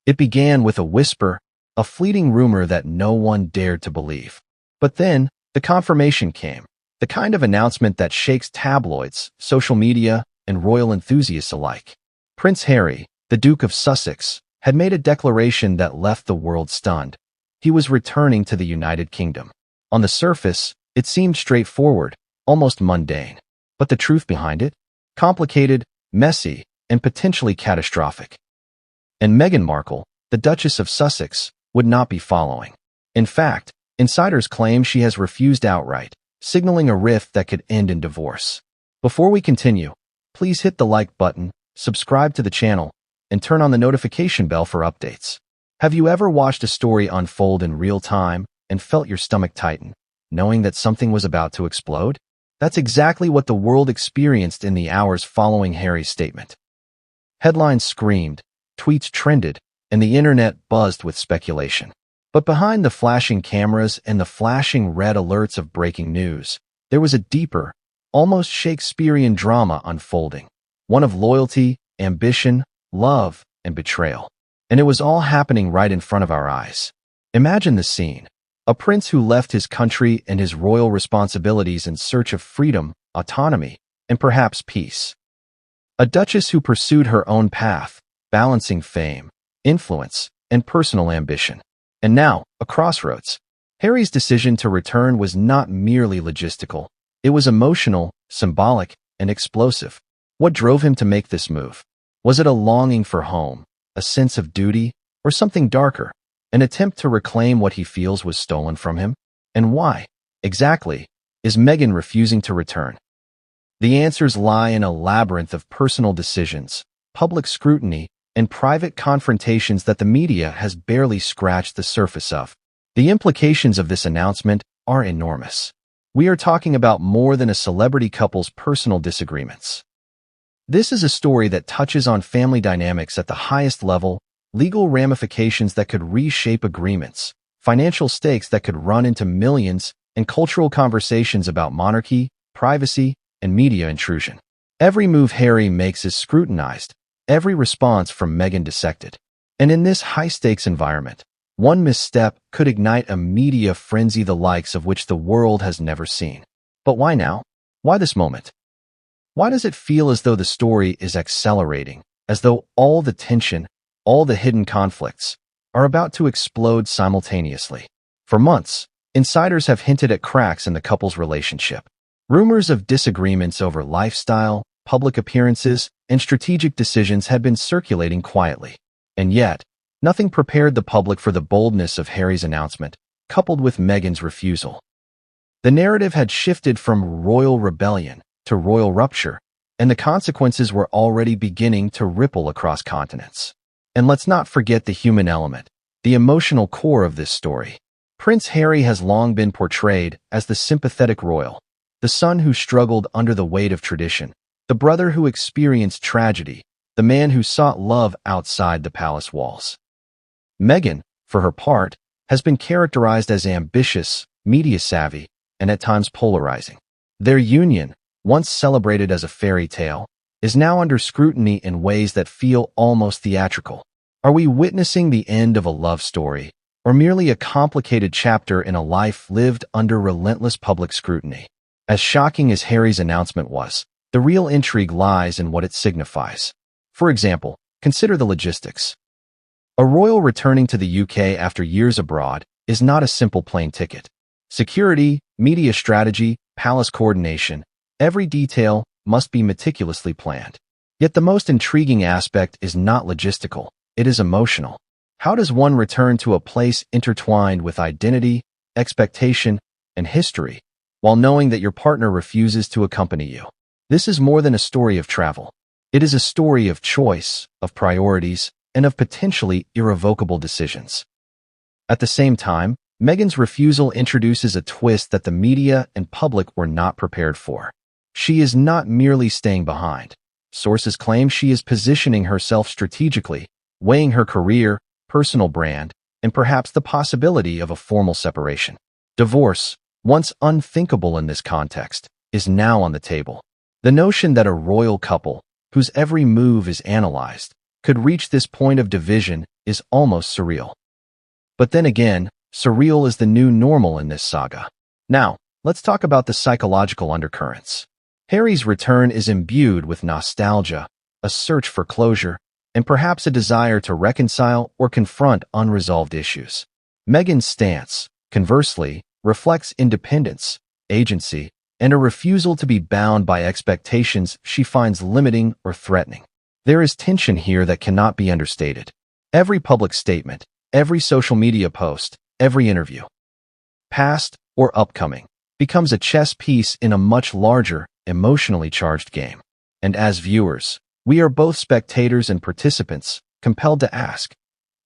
It began with a whisper, a fleeting rumor that no one dared to believe. But then, the confirmation came, the kind of announcement that shakes tabloids, social media, and royal enthusiasts alike. Prince Harry, the Duke of Sussex, had made a declaration that left the world stunned. He was returning to the United Kingdom. On the surface, it seemed straightforward, almost mundane. But the truth behind it? Complicated, messy, and potentially catastrophic. And Meghan Markle, the Duchess of Sussex, would not be following. In fact, insiders claim she has refused outright, signaling a rift that could end in divorce. Before we continue, please hit the like button, subscribe to the channel, and turn on the notification bell for updates. Have you ever watched a story unfold in real time and felt your stomach tighten, knowing that something was about to explode? That's exactly what the world experienced in the hours following Harry's statement. Headlines screamed, tweets trended, and the internet buzzed with speculation. But behind the flashing cameras and the flashing red alerts of breaking news, there was a deeper, almost Shakespearean drama unfolding. One of loyalty, ambition, love, and betrayal. And it was all happening right in front of our eyes. Imagine the scene. A prince who left his country and his royal responsibilities in search of freedom, autonomy, and perhaps peace. A duchess who pursued her own path, balancing fame, influence, and personal ambition. And now, a crossroads. Harry's decision to return was not merely logistical. It was emotional, symbolic, and explosive. What drove him to make this move? Was it a longing for home, a sense of duty, or something darker? An attempt to reclaim what he feels was stolen from him? And why, exactly, is Meghan refusing to return? The answers lie in a labyrinth of personal decisions, public scrutiny, and private confrontations that the media has barely scratched the surface of. The implications of this announcement are enormous. We are talking about more than a celebrity couple's personal disagreements. This is a story that touches on family dynamics at the highest level, legal ramifications that could reshape agreements, financial stakes that could run into millions, and cultural conversations about monarchy, privacy, and media intrusion. Every move Harry makes is scrutinized, every response from Meghan dissected. And in this high-stakes environment, one misstep could ignite a media frenzy the likes of which the world has never seen. But why now? Why this moment? Why does it feel as though the story is accelerating, as though all the tension, all the hidden conflicts, are about to explode simultaneously? For months, insiders have hinted at cracks in the couple's relationship. Rumors of disagreements over lifestyle, public appearances, and strategic decisions had been circulating quietly. And yet, nothing prepared the public for the boldness of Harry's announcement, coupled with Meghan's refusal. The narrative had shifted from royal rebellion to royal rupture, and the consequences were already beginning to ripple across continents. And let's not forget the human element, the emotional core of this story. Prince Harry has long been portrayed as the sympathetic royal, the son who struggled under the weight of tradition, the brother who experienced tragedy, the man who sought love outside the palace walls. Meghan, for her part, has been characterized as ambitious, media-savvy, and at times polarizing. Their union, once celebrated as a fairy tale, is now under scrutiny in ways that feel almost theatrical. Are we witnessing the end of a love story, or merely a complicated chapter in a life lived under relentless public scrutiny? As shocking as Harry's announcement was, the real intrigue lies in what it signifies. For example, consider the logistics. A royal returning to the UK after years abroad is not a simple plane ticket. Security, media strategy, palace coordination, every detail must be meticulously planned. Yet the most intriguing aspect is not logistical, it is emotional. How does one return to a place intertwined with identity, expectation, and history, while knowing that your partner refuses to accompany you? This is more than a story of travel. It is a story of choice, of priorities, and of potentially irrevocable decisions. At the same time, Meghan's refusal introduces a twist that the media and public were not prepared for. She is not merely staying behind. Sources claim she is positioning herself strategically, weighing her career, personal brand, and perhaps the possibility of a formal separation. Divorce, once unthinkable in this context, is now on the table. The notion that a royal couple, whose every move is analyzed, could reach this point of division is almost surreal. But then again, surreal is the new normal in this saga. Now, let's talk about the psychological undercurrents. Harry's return is imbued with nostalgia, a search for closure, and perhaps a desire to reconcile or confront unresolved issues. Meghan's stance, conversely, reflects independence, agency, and a refusal to be bound by expectations she finds limiting or threatening. There is tension here that cannot be understated. Every public statement, every social media post, every interview, past or upcoming, becomes a chess piece in a much larger, emotionally charged game. And as viewers, we are both spectators and participants, compelled to ask,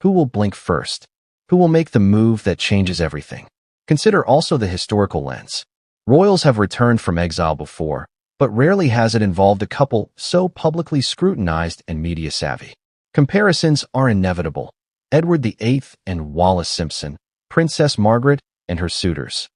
who will blink first? Who will make the move that changes everything? Consider also the historical lens. Royals have returned from exile before, but rarely has it involved a couple so publicly scrutinized and media-savvy. Comparisons are inevitable. Edward VIII and Wallis Simpson, Princess Margaret and her suitors.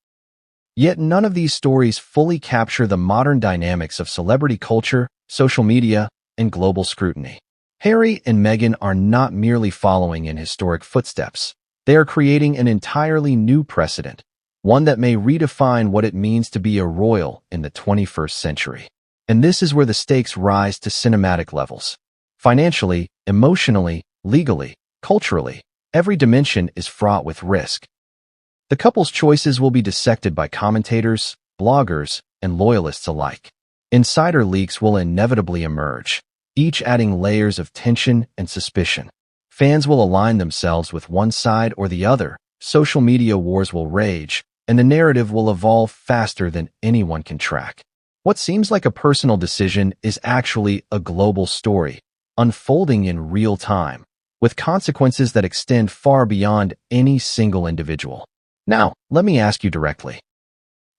Yet none of these stories fully capture the modern dynamics of celebrity culture, social media, and global scrutiny. Harry and Meghan are not merely following in historic footsteps. They are creating an entirely new precedent, one that may redefine what it means to be a royal in the 21st century. And this is where the stakes rise to cinematic levels. Financially, emotionally, legally, culturally, every dimension is fraught with risk. The couple's choices will be dissected by commentators, bloggers, and loyalists alike. Insider leaks will inevitably emerge, each adding layers of tension and suspicion. Fans will align themselves with one side or the other, social media wars will rage, and the narrative will evolve faster than anyone can track. What seems like a personal decision is actually a global story, unfolding in real time, with consequences that extend far beyond any single individual. Now, let me ask you directly.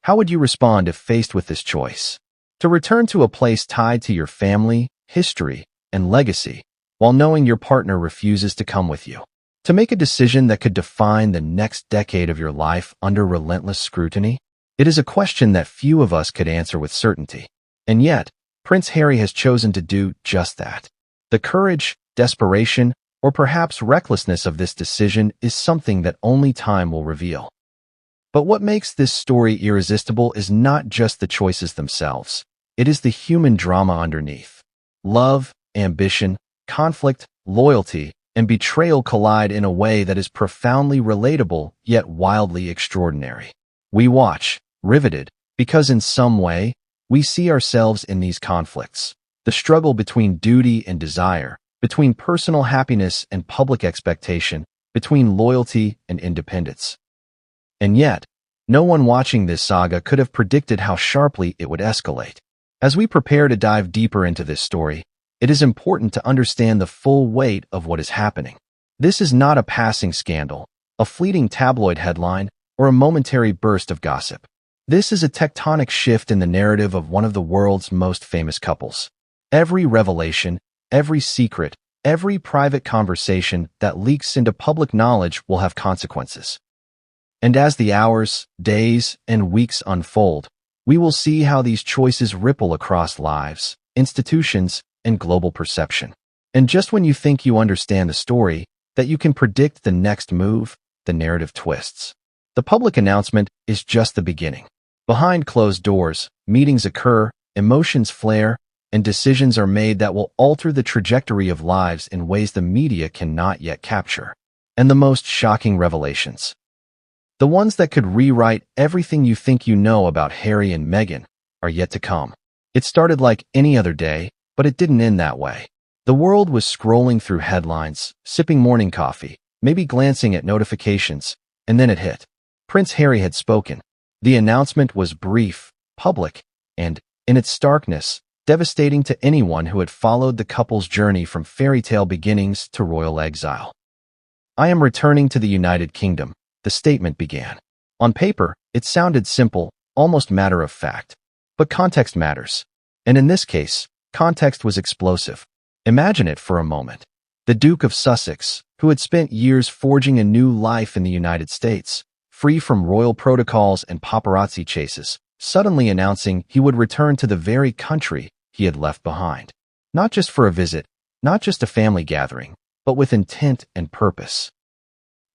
How would you respond if faced with this choice? To return to a place tied to your family, history, and legacy, while knowing your partner refuses to come with you? To make a decision that could define the next decade of your life under relentless scrutiny? It is a question that few of us could answer with certainty. And yet, Prince Harry has chosen to do just that. The courage, desperation, or perhaps recklessness of this decision is something that only time will reveal. But what makes this story irresistible is not just the choices themselves. It is the human drama underneath. Love, ambition, conflict, loyalty, and betrayal collide in a way that is profoundly relatable yet wildly extraordinary. We watch, riveted, because in some way, we see ourselves in these conflicts. The struggle between duty and desire, between personal happiness and public expectation, between loyalty and independence. And yet, no one watching this saga could have predicted how sharply it would escalate. As we prepare to dive deeper into this story, it is important to understand the full weight of what is happening. This is not a passing scandal, a fleeting tabloid headline, or a momentary burst of gossip. This is a tectonic shift in the narrative of one of the world's most famous couples. Every revelation, every secret, every private conversation that leaks into public knowledge will have consequences. And as the hours, days, and weeks unfold, we will see how these choices ripple across lives, institutions, and global perception. And just when you think you understand the story, that you can predict the next move, the narrative twists. The public announcement is just the beginning. Behind closed doors, meetings occur, emotions flare, and decisions are made that will alter the trajectory of lives in ways the media cannot yet capture. And the most shocking revelations. The ones that could rewrite everything you think you know about Harry and Meghan are yet to come. It started like any other day, but it didn't end that way. The world was scrolling through headlines, sipping morning coffee, maybe glancing at notifications, and then it hit. Prince Harry had spoken. The announcement was brief, public, and, in its starkness, devastating to anyone who had followed the couple's journey from fairy tale beginnings to royal exile. "I am returning to the United Kingdom," the statement began. On paper, it sounded simple, almost matter of fact. But context matters. And in this case, context was explosive. Imagine it for a moment. The Duke of Sussex, who had spent years forging a new life in the United States, free from royal protocols and paparazzi chases, suddenly announcing he would return to the very country he had left behind. Not just for a visit, not just a family gathering, but with intent and purpose.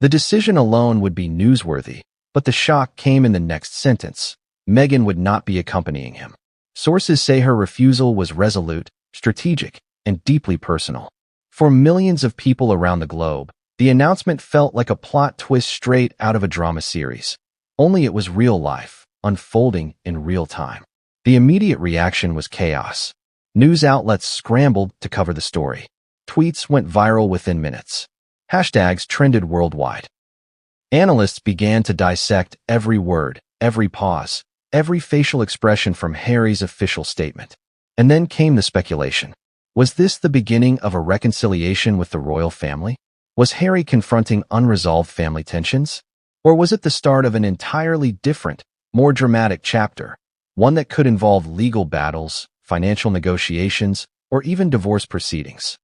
The decision alone would be newsworthy, but the shock came in the next sentence. Meghan would not be accompanying him. Sources say her refusal was resolute, strategic, and deeply personal. For millions of people around the globe, the announcement felt like a plot twist straight out of a drama series. Only it was real life, unfolding in real time. The immediate reaction was chaos. News outlets scrambled to cover the story. Tweets went viral within minutes. Hashtags trended worldwide. Analysts began to dissect every word, every pause, every facial expression from Harry's official statement. And then came the speculation. Was this the beginning of a reconciliation with the royal family? Was Harry confronting unresolved family tensions? Or was it the start of an entirely different, more dramatic chapter, one that could involve legal battles, financial negotiations, or even divorce proceedings?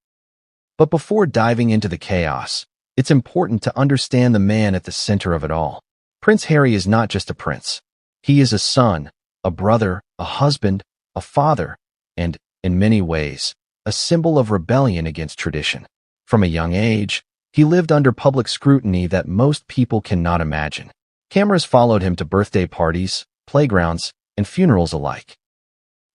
But before diving into the chaos, it's important to understand the man at the center of it all. Prince Harry is not just a prince. He is a son, a brother, a husband, a father, and, in many ways, a symbol of rebellion against tradition. From a young age, he lived under public scrutiny that most people cannot imagine. Cameras followed him to birthday parties, playgrounds, and funerals alike.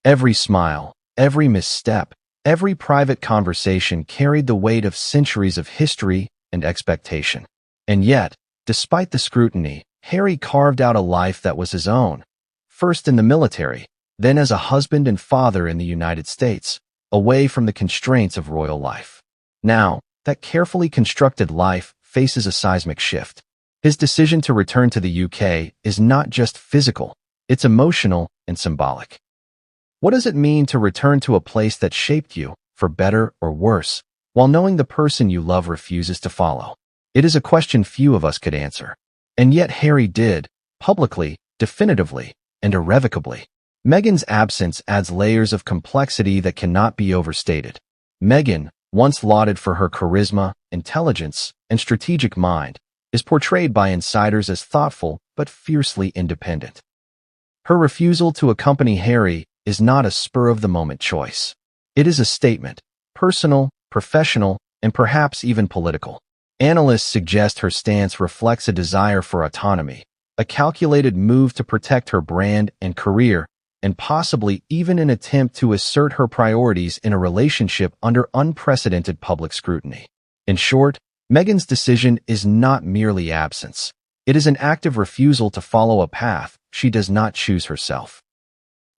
Every smile, every misstep, every private conversation carried the weight of centuries of history and expectation. And yet, despite the scrutiny, Harry carved out a life that was his own. First in the military, then as a husband and father in the United States, away from the constraints of royal life. Now, that carefully constructed life faces a seismic shift. His decision to return to the UK is not just physical, it's emotional and symbolic. What does it mean to return to a place that shaped you, for better or worse, while knowing the person you love refuses to follow? It is a question few of us could answer. And yet Harry did, publicly, definitively, and irrevocably. Meghan's absence adds layers of complexity that cannot be overstated. Meghan, once lauded for her charisma, intelligence, and strategic mind, is portrayed by insiders as thoughtful but fiercely independent. Her refusal to accompany Harry is not a spur-of-the-moment choice. It is a statement, personal, professional, and perhaps even political. Analysts suggest her stance reflects a desire for autonomy, a calculated move to protect her brand and career, and possibly even an attempt to assert her priorities in a relationship under unprecedented public scrutiny. In short, Meghan's decision is not merely absence. It is an active refusal to follow a path she does not choose herself.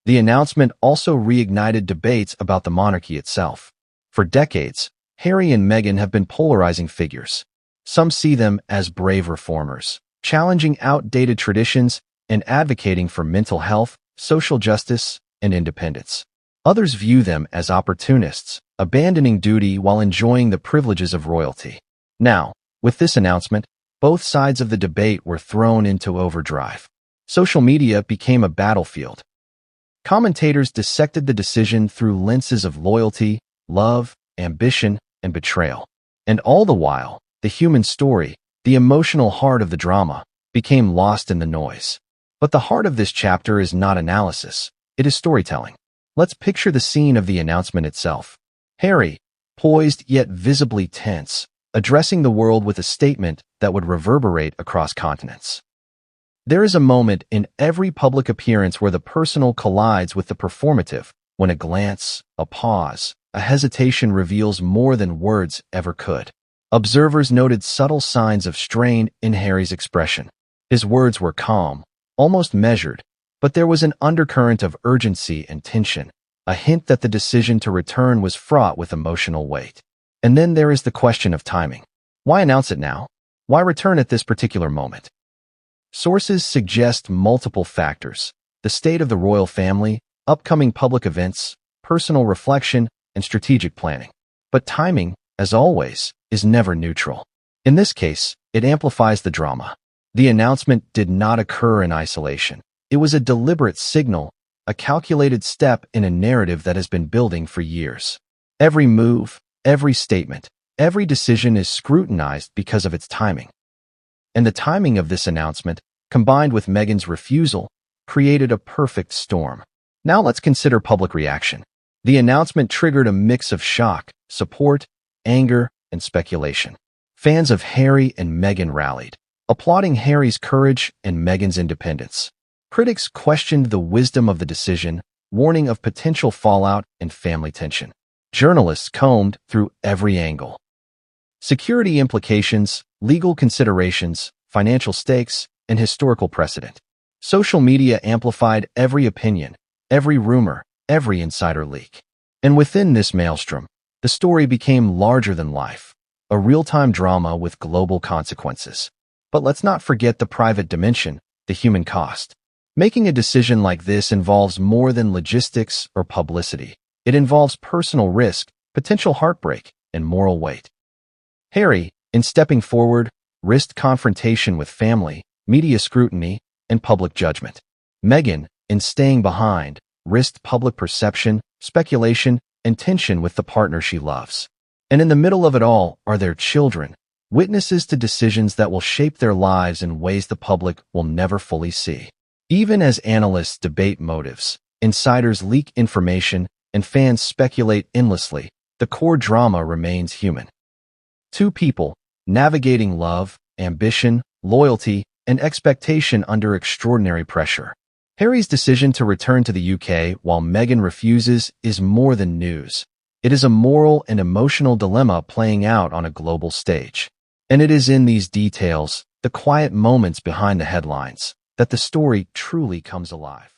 The announcement also reignited debates about the monarchy itself. For decades, Harry and Meghan have been polarizing figures. Some see them as brave reformers, challenging outdated traditions and advocating for mental health, social justice, and independence. Others view them as opportunists, abandoning duty while enjoying the privileges of royalty. Now, with this announcement, both sides of the debate were thrown into overdrive. Social media became a battlefield. Commentators dissected the decision through lenses of loyalty, love, ambition, and betrayal. And all the while, the human story, the emotional heart of the drama, became lost in the noise. But the heart of this chapter is not analysis, it is storytelling. Let's picture the scene of the announcement itself. Harry, poised yet visibly tense, addressing the world with a statement that would reverberate across continents. There is a moment in every public appearance where the personal collides with the performative, when a glance, a pause, a hesitation reveals more than words ever could. Observers noted subtle signs of strain in Harry's expression. His words were calm, almost measured, but there was an undercurrent of urgency and tension, a hint that the decision to return was fraught with emotional weight. And then there is the question of timing. Why announce it now? Why return at this particular moment? Sources suggest multiple factors: the state of the royal family, upcoming public events, personal reflection, and strategic planning. But timing, as always, is never neutral. In this case, it amplifies the drama. The announcement did not occur in isolation. It was a deliberate signal, a calculated step in a narrative that has been building for years. Every move, every statement, every decision is scrutinized because of its timing. And the timing of this announcement, combined with Meghan's refusal, created a perfect storm. Now let's consider public reaction. The announcement triggered a mix of shock, support, anger, and speculation. Fans of Harry and Meghan rallied, applauding Harry's courage and Meghan's independence. Critics questioned the wisdom of the decision, warning of potential fallout and family tension. Journalists combed through every angle. Security implications, legal considerations, financial stakes, and historical precedent. Social media amplified every opinion, every rumor, every insider leak. And within this maelstrom, the story became larger than life, a real-time drama with global consequences. But let's not forget the private dimension, the human cost. Making a decision like this involves more than logistics or publicity. It involves personal risk, potential heartbreak, and moral weight. Harry, in stepping forward, risked confrontation with family, media scrutiny, and public judgment. Meghan, in staying behind, risked public perception, speculation, and tension with the partner she loves. And in the middle of it all are their children, witnesses to decisions that will shape their lives in ways the public will never fully see. Even as analysts debate motives, insiders leak information, and fans speculate endlessly, the core drama remains human. Two people, navigating love, ambition, loyalty, and expectation under extraordinary pressure. Harry's decision to return to the UK while Meghan refuses is more than news. It is a moral and emotional dilemma playing out on a global stage. And it is in these details, the quiet moments behind the headlines, that the story truly comes alive.